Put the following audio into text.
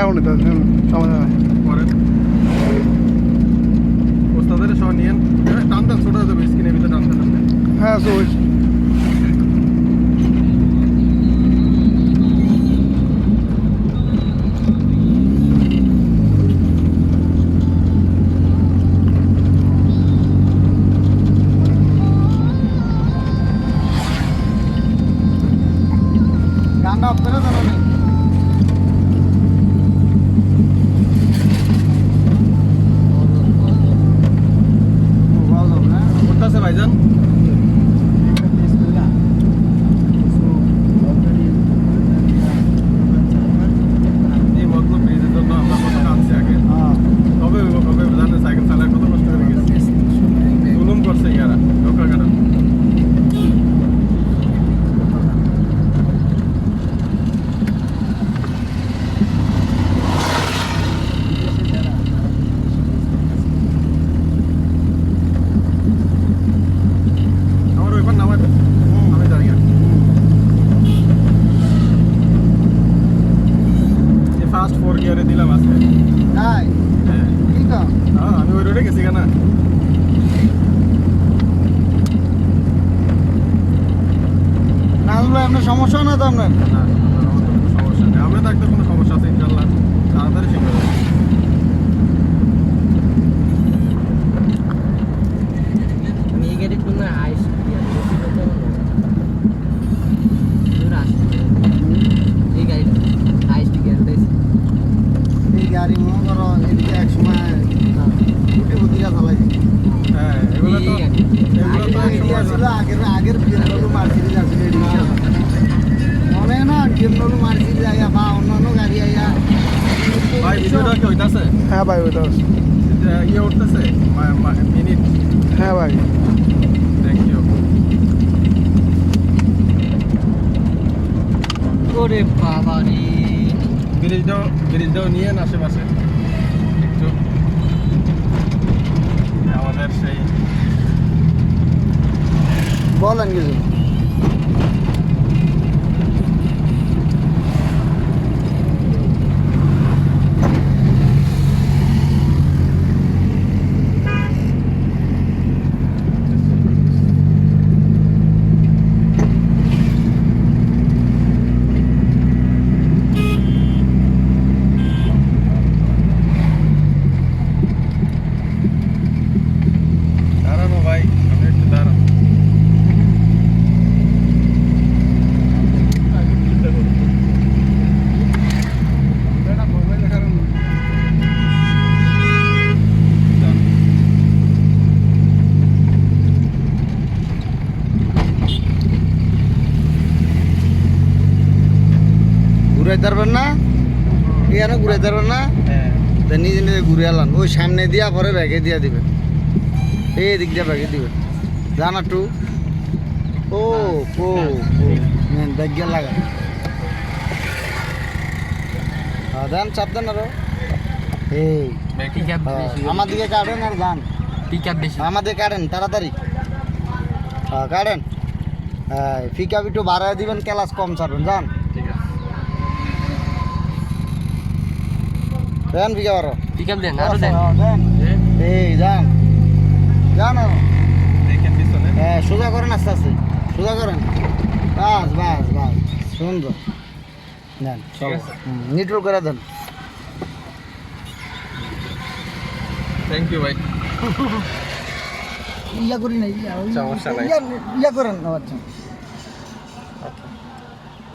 এখন তো সমস্যা নাই পরেন ওস্তাদের সব নিয়েন টানতেন ছোট হয়ে যাবে স্ক্রিনের ভিতরে টানতেন আপনি হ্যাঁ সো গানটা অফ করে জানো নেই করতেছে ভাইজান এই মতলব ব্রিজের জন্য আমরা কত কাঁদছি আগে কবে কবে জানেন সাইকেল চালায় কত কষ্ট করে গেছি জুলুম করছে ইয়ারা ঢোকা কাটা আমার ওইবার নামাই দেন আমি জানি না এই ফার্স্ট 4 গিয়ারে দিলাম আজকে তাই হ্যাঁ কি তো আমি ওই রোডে গেছি কেনা নাজমুল আপনার সমস্যা না তো আপনার না সমস্যা নেই আমরা থাকতে কোনো সমস্যা আছে ইনশাল্লাহ তাড়াতাড়ি শিখে যাবে আমি এই গাড়ি কোনো আইস এই গাড়িটা আইস গিয়ার দিয়েছি এই গাড়ি মনে করো এদিকে এক সময় গুটি বুটিরা চালাইছি হ্যাঁ এগুলো তো এরিয়া ছিল আগের বিএমডব্লিউ মার্সিডিজ আছিল মনে না বিএমডব্লিউ মার্সিডিজ আইয়া বা অন্যান্য গাড়ি আইয়া ভাই ভিডিওটা কি হইতাছে হ্যাঁ ভাই ওইটা ইয়ে উঠতেছে মিনিট হ্যাঁ ভাই থ্যাংক ইউ ওরে বাবা রে ব্রিজটাও নিয়ে আশেপাশে একটু আমাদের সেই বলেন কিছু দাঁড়ানো ভাই আপনি একটু দাঁড়ান ঘুরাইতে পারবেন না এখানে ঘুরাইতে পারবেন না হ্যাঁ তা নিজে নিজে ঘুরে আলান ওই সামনে দিয়া পরে ব্যাগে দিয়া দিবেন এই দিক দিয়ে ব্যাগে দিবেন জান একটু ও ও ব্যাগ গিয়ে লাগা দেন চাপ দেন আরো এই পিক আপ আমার দিকে কাটেন আর যান পিক আপ বেশি আমাদের কাটেন তাড়াতাড়ি কাটেন ফিকা একটু বাড়ায় দিবেন ক্লাস কম ছাড়বেন যান ঠিক আছে দেন ফিকা বারো পিক আপ দেন আরো দেন এই যান যান আরো। দেখেন পিছনে হ্যাঁ সোজা করেন আস্তে আস্তে সোজা করেন বাস বাস বাস সুন্দর দেন ঠিক আছে। নিউট্রাল করে দেন থ্যাংক ইউ ভাই ইয়া করি না সমস্যা নাই। ইয়া করেন আচ্ছা